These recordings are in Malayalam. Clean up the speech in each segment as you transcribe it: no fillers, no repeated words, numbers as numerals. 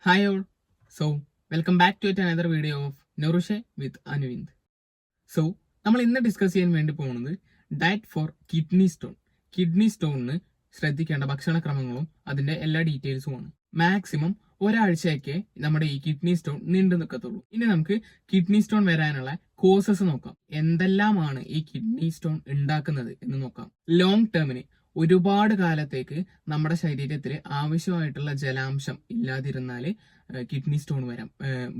Hi all. So, welcome back to another video of Norushe with Anvind. So, നമ്മൾ ഇന്ന് ഡിസ്കസ് ചെയ്യാൻ വേണ്ടി പോകുന്നത് diet for kidney stone. Kidney സ്റ്റോണിന് ശ്രദ്ധിക്കേണ്ട ഭക്ഷണക്രമങ്ങളും അതിന്റെ എല്ലാ ഡീറ്റെയിൽസുമാണ്. മാക്സിമം ഒരാഴ്ചയൊക്കെ നമ്മുടെ ഈ കിഡ്നി സ്റ്റോൺ നീണ്ടു നിൽക്കത്തുള്ളൂ. ഇനി നമുക്ക് കിഡ്നി സ്റ്റോൺ വരാനുള്ള കോസസ് നോക്കാം. എന്തെല്ലാമാണ് ഈ കിഡ്നി സ്റ്റോൺ ഉണ്ടാക്കുന്നത് എന്ന് നോക്കാം. ലോങ് ടേമിന് ഒരുപാട് കാലത്തേക്ക് നമ്മുടെ ശരീരത്തിൽ ആവശ്യമായിട്ടുള്ള ജലാംശം ഇല്ലാതിരുന്നാൽ കിഡ്നി സ്റ്റോൺ വരാം.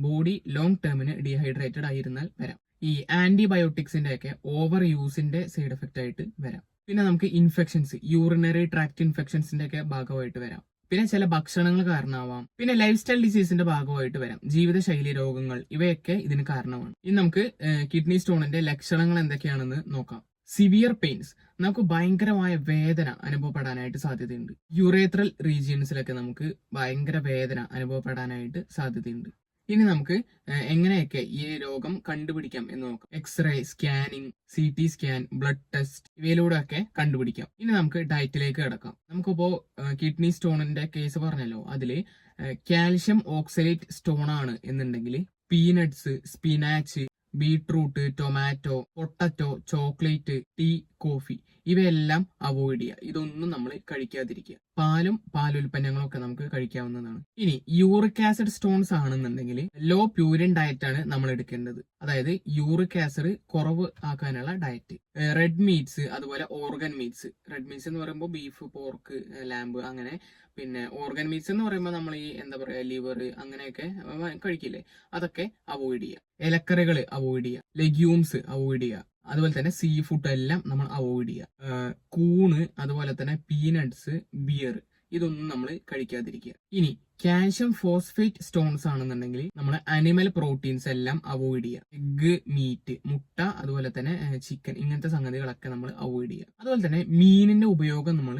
ബോഡി ലോങ് ടേമിന് ഡീഹൈഡ്രേറ്റഡ് ആയിരുന്നാൽ വരാം. ഈ ആന്റിബയോട്ടിക്സിന്റെ ഒക്കെ ഓവർ യൂസിന്റെ സൈഡ് എഫക്റ്റ് ആയിട്ട് വരാം. പിന്നെ നമുക്ക് ഇൻഫെക്ഷൻസ്, യൂറിനറി ട്രാക്ട് ഇൻഫെക്ഷൻസിന്റെ ഒക്കെ ഭാഗമായിട്ട് വരാം. പിന്നെ ചില ഭക്ഷണങ്ങൾ കാരണമാവാം. പിന്നെ ലൈഫ് സ്റ്റൈൽ ഡിസീസിന്റെ ഭാഗമായിട്ട് വരാം. ജീവിതശൈലി രോഗങ്ങൾ ഇവയൊക്കെ ഇതിന് കാരണമാണ്. ഇനി നമുക്ക് കിഡ്നി സ്റ്റോണിന്റെ ലക്ഷണങ്ങൾ എന്തൊക്കെയാണെന്ന് നോക്കാം. സിവിയർ പെയിൻസ്, നമുക്ക് ഭയങ്കരമായ വേദന അനുഭവപ്പെടാനായിട്ട് സാധ്യതയുണ്ട്. യുറേത്രൽ റീജിയൻസിലൊക്കെ നമുക്ക് ഭയങ്കര വേദന അനുഭവപ്പെടാനായിട്ട് സാധ്യതയുണ്ട്. ഇനി നമുക്ക് എങ്ങനെയൊക്കെ ഈ രോഗം കണ്ടുപിടിക്കാം എന്ന് നോക്കാം. X-ray, scanning, CT scan, blood test ഇവയിലൂടെ ഒക്കെ കണ്ടുപിടിക്കാം. ഇനി നമുക്ക് ഡയറ്റിലേക്ക് കിടക്കാം. നമുക്കിപ്പോ കിഡ്നി സ്റ്റോണിന്റെ കേസ് പറഞ്ഞല്ലോ, അതില് കാൽഷ്യം ഓക്സലേറ്റ് സ്റ്റോൺ ആണ് എന്നുണ്ടെങ്കിൽ peanuts, spinach, beetroot, tomato, potato, chocolate, tea, coffee ഇവയെല്ലാം അവോയ്ഡ് ചെയ്യുക. ഇതൊന്നും നമ്മൾ കഴിക്കാതിരിക്കുക. പാലും പാലുൽപ്പന്നങ്ങളും ഒക്കെ നമുക്ക് കഴിക്കാവുന്നതാണ്. ഇനി യൂറിക് ആസിഡ് സ്റ്റോൺസ് ആണെന്നുണ്ടെങ്കിൽ ലോ പ്യൂരിൻ ഡയറ്റ് ആണ് നമ്മൾ എടുക്കേണ്ടത്. അതായത് യൂറിക് ആസിഡ് കുറവ് ആക്കാനുള്ള ഡയറ്റ്. റെഡ് മീറ്റ്സ്, അതുപോലെ ഓർഗൻ മീറ്റ്സ്. റെഡ് മീറ്റ്സ് എന്ന് പറയുമ്പോൾ ബീഫ്, പോർക്ക്, ലാമ്പ് അങ്ങനെ. പിന്നെ ഓർഗൻ മീറ്റ്സ് എന്ന് പറയുമ്പോൾ നമ്മൾ ഈ എന്താ പറയാ ലിവർ അങ്ങനെയൊക്കെ കഴിക്കില്ലേ, അതൊക്കെ അവോയ്ഡ് ചെയ്യുക. ഇലക്കറികൾ അവോയ്ഡ് ചെയ്യുക. ലെഗ്യൂംസ് അവോയ്ഡ് ചെയ്യുക. അതുപോലെ തന്നെ സീ ഫുഡ് എല്ലാം നമ്മൾ അവോയ്ഡ് ചെയ്യുക. കൂണ്, അതുപോലെ തന്നെ പീനട്സ്, ബിയർ ഇതൊന്നും നമ്മൾ കഴിക്കാതിരിക്കുക. ഇനി കാൽഷ്യം ഫോസ്ഫേറ്റ് സ്റ്റോൺസ് ആണെന്നുണ്ടെങ്കിൽ നമ്മൾ അനിമൽ പ്രോട്ടീൻസ് എല്ലാം അവോയ്ഡ് ചെയ്യുക. എഗ്, മീറ്റ്, മുട്ട, അതുപോലെ തന്നെ ചിക്കൻ ഇങ്ങനത്തെ സംഗതികളൊക്കെ നമ്മൾ അവോയ്ഡ് ചെയ്യുക. അതുപോലെ തന്നെ മീനിന്റെ ഉപയോഗം നമ്മൾ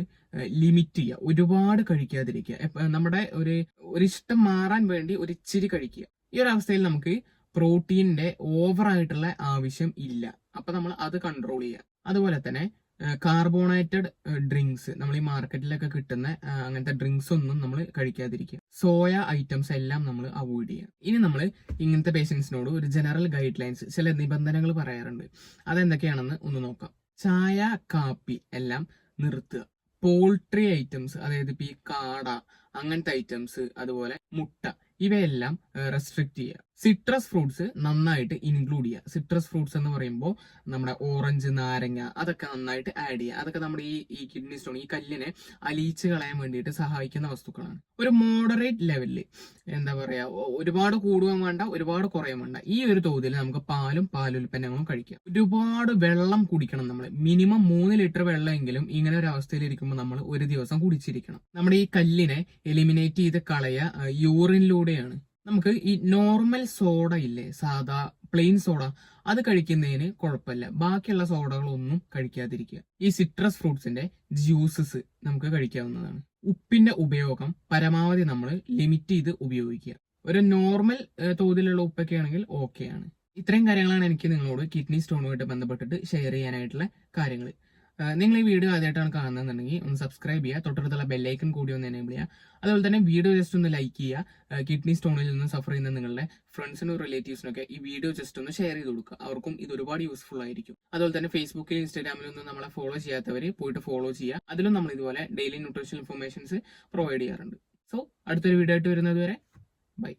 ലിമിറ്റ് ചെയ്യുക. ഒരുപാട് കഴിക്കാതിരിക്കുക. നമ്മുടെ ഒരിഷ്ടം മാറാൻ വേണ്ടി ഒരു ഇച്ചിരി കഴിക്കുക. ഈ ഒരു അവസ്ഥയിൽ നമുക്ക് പ്രോട്ടീനിന്റെ ഓവർ ആയിട്ടുള്ള ആവശ്യം ഇല്ല. അപ്പൊ നമ്മൾ അത് കൺട്രോൾ ചെയ്യുക. അതുപോലെ തന്നെ കാർബോണേറ്റഡ് ഡ്രിങ്ക്സ്, നമ്മൾ ഈ മാർക്കറ്റിലൊക്കെ കിട്ടുന്ന അങ്ങനത്തെ ഡ്രിങ്ക്സ് ഒന്നും നമ്മൾ കഴിക്കാതിരിക്കുക. സോയ ഐറ്റംസ് എല്ലാം നമ്മൾ അവോയ്ഡ് ചെയ്യുക. ഇനി നമ്മൾ ഇങ്ങനത്തെ പേഷ്യൻസിനോട് ഒരു ജനറൽ ഗൈഡ് ലൈൻസ്, ചില നിബന്ധനകൾ പറയാറുണ്ട്. അതെന്തൊക്കെയാണെന്ന് ഒന്ന് നോക്കാം. ചായ, കാപ്പി എല്ലാം നിർത്തുക. പോൾട്രി ഐറ്റംസ്, അതായത് ഇപ്പൊ ഈ കാട അങ്ങനത്തെ ഐറ്റംസ്, അതുപോലെ മുട്ട ഇവയെല്ലാം റെസ്ട്രിക്ട് ചെയ്യുക. സിട്രസ് ഫ്രൂട്ട്സ് നന്നായിട്ട് ഇൻക്ലൂഡ് ചെയ്യുക. സിട്രസ് ഫ്രൂട്ട്സ് എന്ന് പറയുമ്പോൾ നമ്മുടെ ഓറഞ്ച്, നാരങ്ങ അതൊക്കെ നന്നായിട്ട് ആഡ് ചെയ്യുക. അതൊക്കെ നമ്മുടെ ഈ കിഡ്നി സ്റ്റോൺ, ഈ കല്ലിനെ അലിയിച്ച് കളയാൻ വേണ്ടിയിട്ട് സഹായിക്കുന്ന വസ്തുക്കളാണ്. ഒരു മോഡറേറ്റ് ലെവലിൽ, എന്താ പറയാ, ഒരുപാട് കൂടുകയും വേണ്ട, ഒരുപാട് കുറയും വേണ്ട. ഈ ഒരു തോതിൽ നമുക്ക് പാലും പാലുൽപ്പന്നങ്ങളും കഴിക്കാം. ഒരുപാട് വെള്ളം കുടിക്കണം. നമ്മൾ മിനിമം 3 ലിറ്റർ വെള്ളമെങ്കിലും ഇങ്ങനെ ഒരു അവസ്ഥയിൽ ഇരിക്കുമ്പോൾ നമ്മൾ ഒരു ദിവസം കുടിച്ചിരിക്കണം. നമ്മുടെ ഈ കല്ലിനെ എലിമിനേറ്റ് ചെയ്ത് കളയ യൂറിനിലൂടെയാണ്. നമുക്ക് ഈ നോർമൽ സോഡ ഇല്ലേ, സാധാ പ്ലെയിൻ സോഡ, അത് കഴിക്കുന്നതിന് കുഴപ്പമില്ല. ബാക്കിയുള്ള സോഡകളൊന്നും കഴിക്കാതിരിക്കുക. ഈ സിട്രസ് ഫ്രൂട്ട്സിന്റെ ജ്യൂസസ് നമുക്ക് കഴിക്കാവുന്നതാണ്. ഉപ്പിന്റെ ഉപയോഗം പരമാവധി നമ്മൾ ലിമിറ്റ് ചെയ്ത് ഉപയോഗിക്കുക. ഒരു നോർമൽ തോതിലുള്ള ഉപ്പൊക്കെ ആണെങ്കിൽ ഓക്കെയാണ്. ഇത്രയും കാര്യങ്ങളാണ് എനിക്ക് നിങ്ങളോട് കിഡ്നി സ്റ്റോണുമായിട്ട് ബന്ധപ്പെട്ടിട്ട് ഷെയർ ചെയ്യാനായിട്ടുള്ള കാര്യങ്ങൾ. നിങ്ങൾ ഈ വീഡിയോ ആദ്യമായിട്ടാണ് കാണുന്നതെന്നുണ്ടെങ്കിൽ ഒന്ന് സബ്സ്ക്രൈബ് ചെയ്യുക. തൊട്ടടുത്തുള്ള ബെല്ലൈക്കൺ കൂടി ഒന്ന് എനേബിൾ ചെയ്യുക. അതുപോലെ തന്നെ വീഡിയോ ജസ്റ്റ് ഒന്ന് ലൈക്ക് ചെയ്യുക. കിഡ്നി സ്റ്റോണിൽ നിന്ന് സഫർ ചെയ്യുന്ന നിങ്ങളുടെ ഫ്രണ്ട്സിനും റിലേറ്റീവ്സിനൊക്കെ ഈ വീഡിയോ ജസ്റ്റ് ഒന്ന് ഷെയർ ചെയ്ത് കൊടുക്കുക. അവർക്കും ഇത് ഒരുപാട് യൂസ്ഫുൾ ആയിരിക്കും. അതുപോലെ തന്നെ ഫേസ്ബുക്കിലും ഇൻസ്റ്റാഗ്രാമിലൊന്നും നമ്മളെ ഫോളോ ചെയ്യാത്തവർ പോയിട്ട് ഫോളോ ചെയ്യുക. അതിലും നമ്മൾ ഇതുപോലെ ഡെയിലി ന്യൂട്രീഷണൽ ഇൻഫർമേഷൻസ് പ്രൊവൈഡ് ചെയ്യാറുണ്ട്. സോ അടുത്തൊരു വീഡിയോ ആയിട്ട് വരുന്നത് വരെ ബൈ.